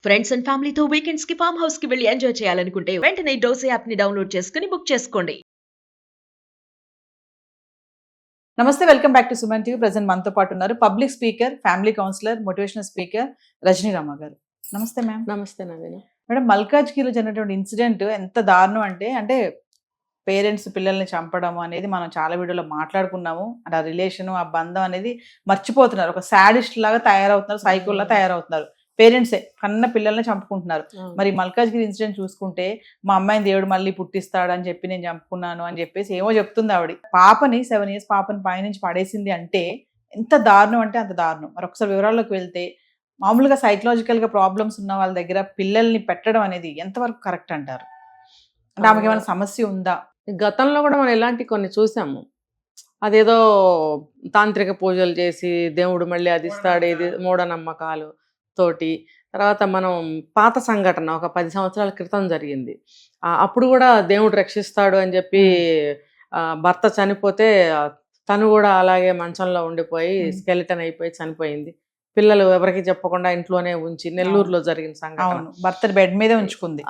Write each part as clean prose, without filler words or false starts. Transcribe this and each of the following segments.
Friends and ఫ్యామిలీతో weekends కి farm house కి వెళ్ళి ఎంజాయ్ చేయాలనుకుంటే వెంటనే డోసే యాప్ ని డౌన్లోడ్ చేసుకుని బుక్ చేసుకోండి. నమస్తే, welcome back to Suman TV. Present మనతో పాటు ఉన్నారు public speaker, family counsellor, motivational speaker Rajani Rama garu. నమస్తే మ్యామ్. నమస్తే నవీన. మేడం, మల్కాజ్గిరిలో జరిగినటువంటి ఇన్సిడెంట్ ఎంత దారుణం అంటే పేరెంట్స్ పిల్లల్ని చంపడం అనేది మనం చాలా వీడియోలో మాట్లాడుకున్నాము. అంటే ఆ రిలేషన్, ఆ బంధం అనేది మర్చిపోతున్నారు. ఒక సాడిస్ట్ లాగా తయారవుతున్నారు, సైకోల్లా తయారవుతున్నారు. పేరెంట్సే కన్న పిల్లల్ని చంపుకుంటున్నారు. మరి మల్కాజ్గిరి ఇన్సిడెంట్ చూసుకుంటే మా అమ్మాయిని దేవుడు మళ్ళీ పుట్టిస్తాడు అని చెప్పి నేను చంపుకున్నాను అని చెప్పేసి ఏమో చెప్తుంది ఆవిడ. పాపని 7 years పాపని పైనుంచి పడేసింది అంటే ఎంత దారుణం అంటే అంత దారుణం. మరి ఒకసారి వివరాల్లోకి వెళ్తే, మామూలుగా సైకలాజికల్గా ప్రాబ్లమ్స్ ఉన్న వాళ్ళ దగ్గర పిల్లల్ని పెట్టడం అనేది ఎంతవరకు కరెక్ట్ అంటారు? అంటే ఆమెకి ఏమైనా సమస్య ఉందా? గతంలో కూడా మనం ఇలాంటి కొన్ని చూసాము. అదేదో తాంత్రిక పూజలు చేసి దేవుడు మళ్ళీ అది ఇస్తాడు, ఇది మూఢనమ్మకాలు తోటి. తర్వాత మనం పాత సంఘటన ఒక 10 సంవత్సరాల క్రితం జరిగింది. అప్పుడు కూడా దేవుడు రక్షిస్తాడు అని చెప్పి భర్త చనిపోతే తను కూడా అలాగే మంచంలో ఉండిపోయి స్కెలిటన్ అయిపోయి చనిపోయింది. పిల్లలు ఎవరికి చెప్పకుండా ఇంట్లోనే ఉంచి, నెల్లూరులో జరిగిన సంఘటన. భర్త బెడ్ మీదే ఉంచుకుంది,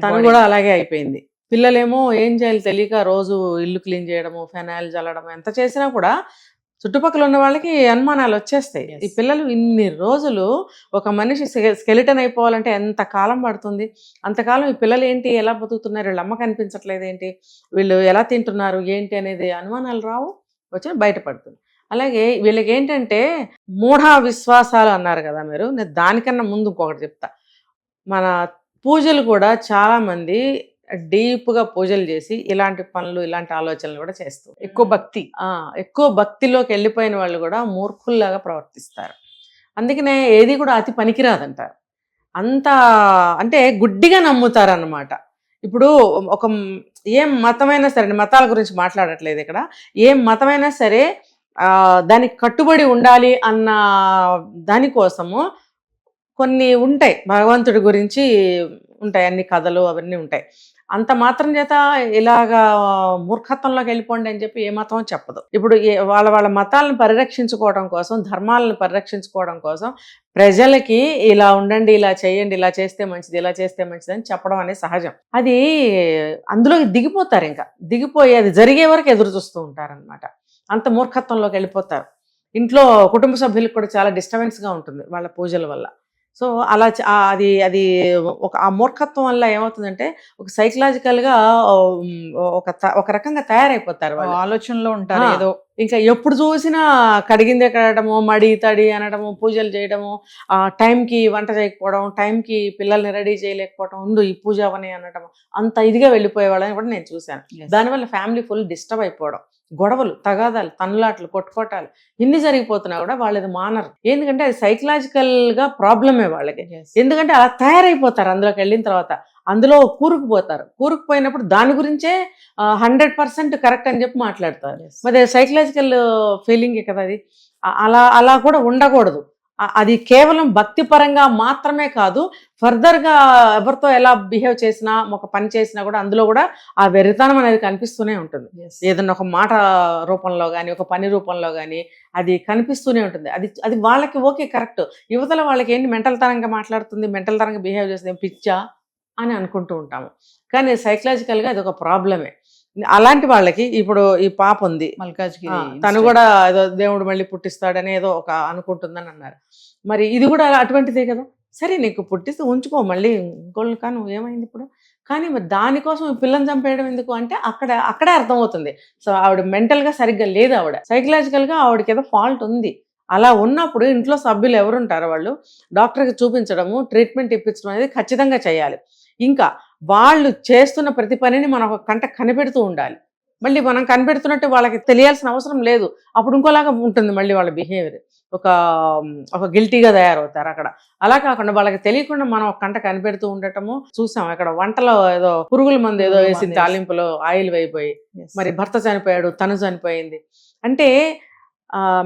తను కూడా అలాగే అయిపోయింది. పిల్లలేమో ఏం చేయాలి తెలియక రోజు ఇల్లు క్లీన్ చేయడము, ఫెనాయిల్ చల్లడం, ఎంత చేసినా కూడా చుట్టుపక్కల ఉన్న వాళ్ళకి అనుమానాలు వచ్చేస్తాయి. ఈ పిల్లలు ఇన్ని రోజులు ఒక మనిషి స్కెలిటన్ అయిపోవాలంటే ఎంత కాలం పడుతుంది? అంతకాలం ఈ పిల్లలు ఏంటి, ఎలా బతుకుతున్నారు, వీళ్ళ అమ్మ కనిపించట్లేదు ఏంటి, వీళ్ళు ఎలా తింటున్నారు ఏంటి అనేది అనుమానాలు రావు, వచ్చి బయటపడుతుంది. అలాగే వీళ్ళకి ఏంటంటే మూఢ విశ్వాసాలు అన్నారు కదా మీరు, నేను దానికన్నా ముందు ఇంకొకటి చెప్తా. మన పూజలు కూడా చాలామంది డీప్గా పూజలు చేసి ఇలాంటి పనులు, ఇలాంటి ఆలోచనలు కూడా చేస్తూ ఎక్కువ భక్తిలోకి వెళ్ళిపోయిన వాళ్ళు కూడా మూర్ఖుల్లాగా ప్రవర్తిస్తారు. అందుకనే ఏది కూడా అతి పనికిరాదంటారు. అంత అంటే గుడ్డిగా నమ్ముతారన్నమాట. ఇప్పుడు ఒక ఏం మతమైనా సరే, మతాల గురించి మాట్లాడట్లేదు ఇక్కడ, ఏం మతమైనా సరే దానికి కట్టుబడి ఉండాలి అన్న దానికోసము కొన్ని ఉంటాయి, భగవంతుడి గురించి ఉంటాయి, అన్ని కథలు అవన్నీ ఉంటాయి. అంత మాత్రం చేత ఇలాగా మూర్ఖత్వంలోకి వెళ్ళిపోండి అని చెప్పి ఏ మతం చెప్పదు. ఇప్పుడు వాళ్ళ మతాలను పరిరక్షించుకోవడం కోసం, ధర్మాలను పరిరక్షించుకోవడం కోసం ప్రజలకి ఇలా ఉండండి, ఇలా చేయండి, ఇలా చేస్తే మంచిది, ఇలా చేస్తే మంచిది అని చెప్పడం అనేది సహజం. అది అందులోకి దిగిపోతారు, ఇంకా దిగిపోయి అది జరిగే వరకు ఎదురు చూస్తూ ఉంటారనమాట. అంత మూర్ఖత్వంలోకి వెళ్ళిపోతారు. ఇంట్లో కుటుంబ సభ్యులకు కూడా చాలా డిస్టర్బెన్స్గా ఉంటుంది వాళ్ళ పూజల వల్ల. సో అలా అది ఆ మూర్ఖత్వం వల్ల ఏమవుతుందంటే ఒక సైకలాజికల్గా ఒక రకంగా తయారైపోతారు. వాళ్ళు ఆలోచనలో ఉంటారు ఏదో. ఇంకా ఎప్పుడు చూసినా కడిగిందే కడగడము, మడి తడి అనడము, పూజలు చేయడము, టైంకి వంట చేయకపోవడం, టైంకి పిల్లల్ని రెడీ చేయలేకపోవడం, ఉండు ఈ పూజ అవని అనడం, అంత ఇదిగా వెళ్ళిపోయే వాళ్ళని కూడా నేను చూశాను. దానివల్ల ఫ్యామిలీ ఫుల్ డిస్టర్బ్ అయిపోవడం, గొడవలు, తగాదాలు, తన్నులాట్లు, కొట్టుకోటాలు ఇన్ని జరిగిపోతున్నా కూడా వాళ్ళది మానరు. ఎందుకంటే అది సైకలాజికల్గా ప్రాబ్లమే వాళ్ళకి. ఎందుకంటే అలా తయారైపోతారు. అందులోకి వెళ్ళిన తర్వాత అందులో కూరుకుపోయినప్పుడు దాని గురించే 100% కరెక్ట్ అని చెప్పి మాట్లాడతారు. మరి సైకలాజికల్ ఫీలింగే కదా అది. అలా కూడా ఉండకూడదు. అది కేవలం భక్తి పరంగా మాత్రమే కాదు, ఫర్దర్గా ఎవరితో ఎలా బిహేవ్ చేసినా, ఒక పని చేసినా కూడా అందులో కూడా ఆ వెరితనం అనేది కనిపిస్తూనే ఉంటుంది. ఏదన్నా ఒక మాట రూపంలో కానీ, ఒక పని రూపంలో కానీ అది కనిపిస్తూనే ఉంటుంది. అది వాళ్ళకి ఓకే కరెక్ట్. యువతల వాళ్ళకి ఏంటి మెంటల్ తరంగా మాట్లాడుతుంది, మెంటల్ తరంగా బిహేవ్ చేస్తుంది, పిచ్చా అని అనుకుంటూ ఉంటాము. కానీ సైకలాజికల్గా అది ఒక ప్రాబ్లమే. అలాంటి వాళ్ళకి ఇప్పుడు ఈ పాప ఉంది మల్కాజ్గిరి, తను కూడా ఏదో దేవుడు మళ్ళీ పుట్టిస్తాడని ఏదో ఒక అనుకుంటుందని అన్నారు. మరి ఇది కూడా అటువంటిదే కదా. సరే నీకు పుట్టిస్తే ఉంచుకో, మళ్ళీ ఇంకోళ్ళు కానీ ఏమైంది ఇప్పుడు. కానీ మరి దానికోసం పిల్లని చంపేయడం ఎందుకు అంటే అక్కడే అర్థమవుతుంది. సో ఆవిడ మెంటల్గా సరిగ్గా లేదు, ఆవిడ సైకలాజికల్గా ఆవిడకి ఏదో ఫాల్ట్ ఉంది. అలా ఉన్నప్పుడు ఇంట్లో సభ్యులు ఎవరుంటారో వాళ్ళు డాక్టర్కి చూపించడము, ట్రీట్మెంట్ ఇప్పించడం అనేది ఖచ్చితంగా చేయాలి. ఇంకా వాళ్ళు చేస్తున్న ప్రతి పనిని మనం ఒక కంట కనిపెడుతూ ఉండాలి. మళ్ళీ మనం కనిపెడుతున్నట్టు వాళ్ళకి తెలియాల్సిన అవసరం లేదు. అప్పుడు ఇంకోలాగా ఉంటుంది మళ్ళీ వాళ్ళ బిహేవియర్, ఒక గిల్టీగా తయారవుతారు అక్కడ. అలా కాకుండా వాళ్ళకి తెలియకుండా మనం ఒక కంట కనిపెడుతూ ఉండటము చూసాం. అక్కడ వంటలో ఏదో పురుగుల మందు ఏదో వేసి తాలింపులో ఆయిల్ అయిపోయి మరి భర్త చనిపోయాడు, తను చనిపోయింది. అంటే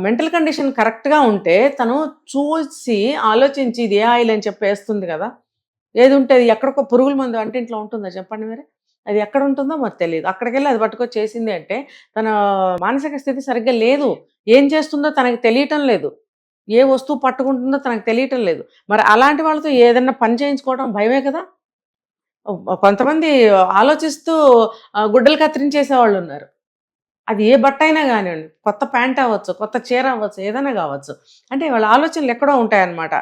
మెంటల్ కండిషన్ కరెక్ట్గా ఉంటే తను చూసి ఆలోచించి ఇది ఏ ఆయిల్ అని చెప్పి వేస్తుంది కదా. ఏది ఉంటుంది, ఎక్కడికో పురుగుల మందు అంటే ఇంట్లో ఉంటుందా చెప్పండి మీరు? అది ఎక్కడ ఉంటుందో మరి తెలియదు. అక్కడికి వెళ్ళి అది పట్టుకొచ్చి చేసింది అంటే తన మానసిక స్థితి సరిగ్గా లేదు, ఏం చేస్తుందో తనకి తెలియటం లేదు. ఏ వస్తువు పట్టుకుంటుందో తనకు తెలియటం లేదు. మరి అలాంటి వాళ్ళతో ఏదన్నా పని చేయించుకోవడం భయమే కదా. కొంతమంది ఆలోచిస్తూ గుడ్డలు కత్తిరించేసేవాళ్ళు ఉన్నారు. అది ఏ బట్ట అయినా కానివ్వండి, కొత్త ప్యాంట్ అవ్వచ్చు, కొత్త చీర అవ్వచ్చు, ఏదైనా కావచ్చు. అంటే వాళ్ళ ఆలోచనలు ఎక్కడో ఉంటాయన్నమాట.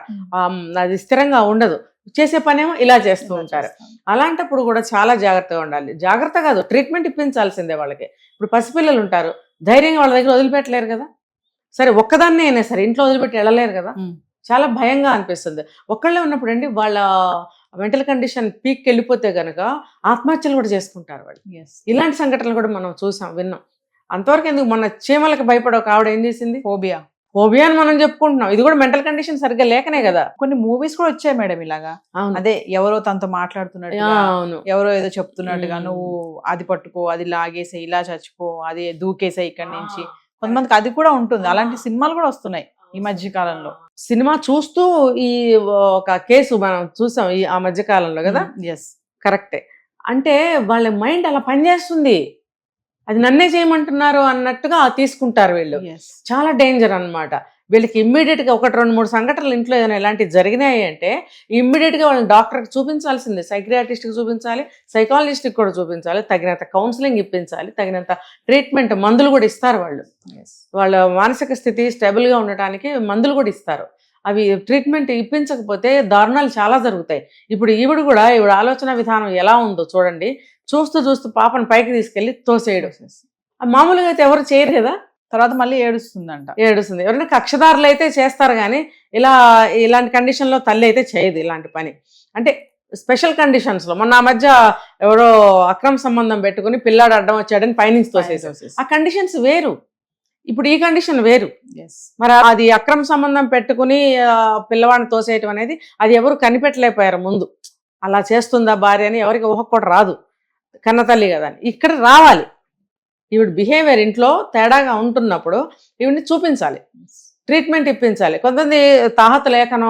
అది స్థిరంగా ఉండదు. చేసే పనేమో ఇలా చేస్తూ ఉంటారు. అలాంటప్పుడు కూడా చాలా జాగ్రత్తగా ఉండాలి. జాగ్రత్త కాదు, ట్రీట్మెంట్ ఇప్పించాల్సిందే వాళ్ళకి. ఇప్పుడు పసిపిల్లలు ఉంటారు, ధైర్యంగా వాళ్ళ దగ్గర వదిలిపెట్టలేరు కదా. సరే ఒక్కదాన్నే అయినా సరే ఇంట్లో వదిలిపెట్టి వెళ్ళలేరు కదా. చాలా భయంగా అనిపిస్తుంది. ఒక్కళ్ళే ఉన్నప్పుడు అండి వాళ్ళ మెంటల్ కండిషన్ పీక్కి వెళ్ళిపోతే కనుక ఆత్మహత్యలు కూడా చేసుకుంటారు వాళ్ళు. ఇలాంటి సంఘటనలు కూడా మనం చూసాం, విన్నాం. అంతవరకు ఎందుకు, మన చీమలకు భయపడే ఒక ఆవిడ ఏం చేసింది, ఫోబియా అని మనం చెప్పుకుంటున్నాం. ఇది కూడా మెంటల్ కండిషన్ సరిగ్గా లేకనే కదా. కొన్ని మూవీస్ కూడా వచ్చాయి మేడం ఇలాగా. అదే ఎవరో తనతో మాట్లాడుతున్నట్టుగా, ఎవరో ఏదో చెప్తున్నట్టుగా, నువ్వు అది పట్టుకో, అది లాగేసే, ఇలా చచ్చిపో, అది దూకేసే ఇక్కడి నుంచి. కొంతమందికి అది కూడా ఉంటుంది. అలాంటి సినిమాలు కూడా వస్తున్నాయి ఈ మధ్య కాలంలో. సినిమా చూస్తూ ఈ ఒక కేసు మనం చూసాం ఆ మధ్య కాలంలో కదా. కరెక్టే. అంటే వాళ్ళ మైండ్ అలా పనిచేస్తుంది. అది నన్నే చేయమంటున్నారు అన్నట్టుగా తీసుకుంటారు వీళ్ళు. చాలా డేంజర్ అన్నమాట. వీళ్ళకి ఇమ్మీడియట్గా 1-2-3 సంఘటనలు ఇంట్లో ఏదైనా ఇలాంటివి జరిగినాయి అంటే ఇమ్మీడియట్గా వాళ్ళని డాక్టర్కి చూపించాల్సిందే. సైక్రియాటిస్ట్కి చూపించాలి, సైకాలజిస్ట్కి కూడా చూపించాలి, తగినంత కౌన్సిలింగ్ ఇప్పించాలి, తగినంత ట్రీట్మెంట్, మందులు కూడా ఇస్తారు వాళ్ళు. వాళ్ళ మానసిక స్థితి స్టేబుల్గా ఉండటానికి మందులు కూడా ఇస్తారు. అవి ట్రీట్మెంట్ ఇప్పించకపోతే దారుణాలు చాలా జరుగుతాయి. ఇప్పుడు ఈవిడ ఆలోచన విధానం ఎలా ఉందో చూడండి. చూస్తూ చూస్తూ పాపను పైకి తీసుకెళ్లి తోసేయడం. మామూలుగా అయితే ఎవరు చేయరు కదా. తర్వాత మళ్ళీ ఏడుస్తుందంట. ఏడుస్తుంది. ఎవరైనా కక్షదారులు అయితే చేస్తారు కానీ ఇలాంటి కండిషన్లో తల్లి అయితే చేయదు ఇలాంటి పని. అంటే స్పెషల్ కండిషన్స్లో మొన్న ఆ మధ్య ఎవరో అక్రమ సంబంధం పెట్టుకుని పిల్లాడు అడ్డం వచ్చాడని పైనుంచి తోసేసారు. ఆ కండిషన్స్ వేరు, ఇప్పుడు ఈ కండిషన్ వేరు. మరి అది అక్రమ సంబంధం పెట్టుకుని పిల్లవాడిని తోసేయటం అనేది అది ఎవరు కనిపెట్టలేకపోయారు ముందు. అలా చేస్తుందా భార్య అని ఎవరికి ఊహ కూడా రాదు, కన్న తల్లి కదా అని. ఇక్కడ రావాలి. ఈవిడ బిహేవియర్ ఇంట్లో తేడాగా ఉంటున్నప్పుడు ఈవిడ్ని చూపించాలి, ట్రీట్మెంట్ ఇప్పించాలి. కొంతమంది తాహత లేకనో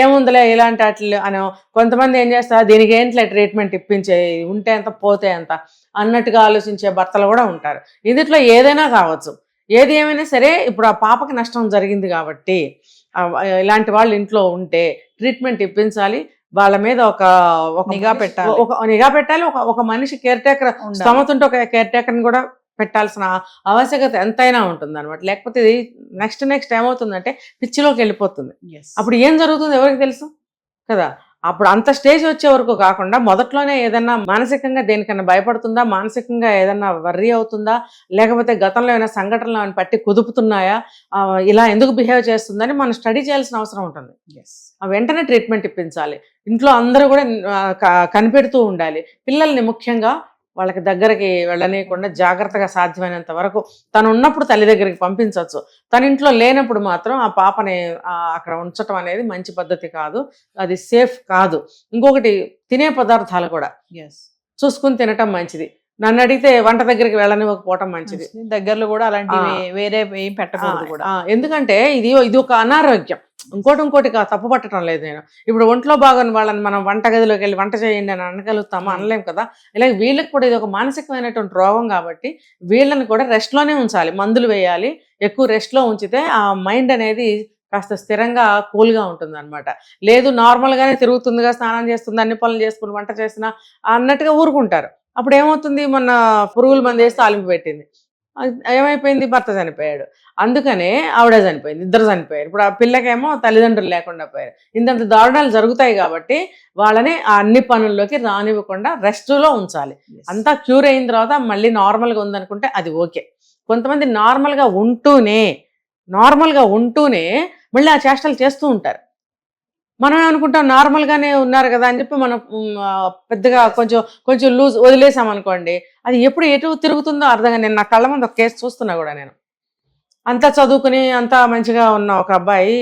ఏముందిలే ఇలాంటి అట్లే అనో, కొంతమంది ఏం చేస్తారు దీనికి ఏంట్లే ట్రీట్మెంట్ ఇప్పించే, ఉంటే ఎంత పోతే ఎంత అన్నట్టుగా ఆలోచించే భర్తలు కూడా ఉంటారు. ఇందులో ఏదైనా కావచ్చు. ఏది ఏమైనా సరే ఇప్పుడు ఆ పాపకి నష్టం జరిగింది కాబట్టి ఇలాంటి వాళ్ళు ఇంట్లో ఉంటే ట్రీట్మెంట్ ఇప్పించాలి. వాళ్ళ మీద ఒక నిఘా పెట్టాలి. ఒక మనిషి కేర్ టేకర్ స్తోమత ఉంటే ఒక కేర్ టేకర్ని కూడా పెట్టాల్సిన ఆవశ్యకత ఎంతైనా ఉంటుంది అనమాట. లేకపోతే ఇది నెక్స్ట్ ఏమవుతుందంటే పిచ్చిలోకి వెళ్ళిపోతుంది. అప్పుడు ఏం జరుగుతుందో ఎవరికి తెలుసు కదా. అప్పుడు అంత స్టేజ్ వచ్చే వరకు కాకుండా మొదట్లోనే ఏదన్నా మానసికంగా దేనికన్నా భయపడుతుందా, మానసికంగా ఏదన్నా వర్రీ అవుతుందా, లేకపోతే గతంలో ఏమైనా సంఘటనలు అని పట్టి కుదుపుతున్నాయా, ఇలా ఎందుకు బిహేవ్ చేస్తుందని మనం స్టడీ చేయాల్సిన అవసరం ఉంటుంది. వెంటనే ట్రీట్మెంట్ ఇప్పించాలి. ఇంట్లో అందరూ కూడా కనిపెడుతూ ఉండాలి. పిల్లల్ని ముఖ్యంగా వాళ్ళకి దగ్గరికి వెళ్ళనీయకుండా జాగ్రత్తగా సాధ్యమైనంత వరకు తను ఉన్నప్పుడు తల్లి దగ్గరికి పంపించవచ్చు. తన ఇంట్లో లేనప్పుడు మాత్రం ఆ పాపని అక్కడ ఉంచటం అనేది మంచి పద్ధతి కాదు, అది సేఫ్ కాదు. ఇంకొకటి తినే పదార్థాలు కూడా చూసుకుని తినటం మంచిది. నన్ను అడిగితే వంట దగ్గరికి వెళ్ళనివ్వకపోవటం మంచిది. దగ్గరలో కూడా అలాంటివి వేరే ఏం పెట్టకూడదు కూడా. ఎందుకంటే ఇది ఒక అనారోగ్యం. ఇంకోటి తప్పు పట్టడం లేదు నేను. ఇప్పుడు ఒంట్లో బాగున్న వాళ్ళని మనం వంటగదిలోకి వెళ్ళి వంట చేయండి అని అనగలుగుతామా? అనలేం కదా. ఇలాగ వీళ్ళకి కూడా ఇది ఒక మానసికమైనటువంటి రోగం కాబట్టి వీళ్ళని కూడా రెస్ట్లోనే ఉంచాలి, మందులు వేయాలి. ఎక్కువ రెస్ట్లో ఉంచితే ఆ మైండ్ అనేది కాస్త స్థిరంగా కూల్గా ఉంటుంది అనమాట. లేదు నార్మల్గానే తిరుగుతుందిగా, స్నానం చేస్తుంది, అన్ని పనులు చేసుకుని వంట చేసినా అన్నట్టుగా ఊరుకుంటారు. అప్పుడు ఏమవుతుంది, మొన్న పురుగుల మందు వేస్తే ఆలింపు పెట్టింది, ఏమైపోయింది, భర్త చనిపోయాడు. అందుకనే ఆవిడ చనిపోయింది, ఇద్దరు చనిపోయారు. ఇప్పుడు ఆ పిల్లకేమో తల్లిదండ్రులు లేకుండా పోయారు. ఇంతంత దారుణాలు జరుగుతాయి కాబట్టి వాళ్ళని ఆ అన్ని పనుల్లోకి రానివ్వకుండా రెస్ట్లో ఉంచాలి. అంతా క్యూర్ అయిన తర్వాత మళ్ళీ నార్మల్గా ఉందనుకుంటే అది ఓకే. కొంతమంది నార్మల్గా ఉంటూనే మళ్ళీ ఆ చేష్టలు చేస్తూ ఉంటారు. మనం ఏమనుకుంటాం నార్మల్గానే ఉన్నారు కదా అని చెప్పి మనం పెద్దగా కొంచెం లూజ్ వదిలేసామనుకోండి, అది ఎప్పుడు ఎటు తిరుగుతుందో అర్థంగా. నేను నా కళ్ళ ముందు ఒక కేసు చూస్తున్నా కూడా. నేను అంతా చదువుకుని అంతా మంచిగా ఉన్న ఒక అబ్బాయి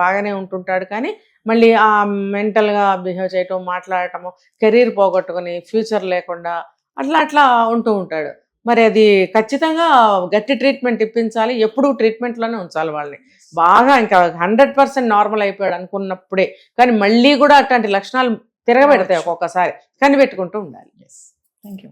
బాగానే ఉంటుంటాడు, కానీ మళ్ళీ ఆ మెంటల్గా బిహేవ్ చేయటం, మాట్లాడటము, కెరీర్ పోగొట్టుకుని ఫ్యూచర్ లేకుండా అట్లా ఉంటూ ఉంటాడు. మరి అది ఖచ్చితంగా గట్టి ట్రీట్మెంట్ ఇప్పించాలి. ఎప్పుడూ ట్రీట్మెంట్లోనే ఉంచాలి వాళ్ళని. బాగా ఇంకా 100% నార్మల్ అయిపోయాడు అనుకున్నప్పుడే. కానీ మళ్ళీ కూడా అట్లాంటి లక్షణాలు తిరగబెడతాయి ఒక్కొక్కసారి, కనిపెట్టుకుంటూ ఉండాలి. Thank you.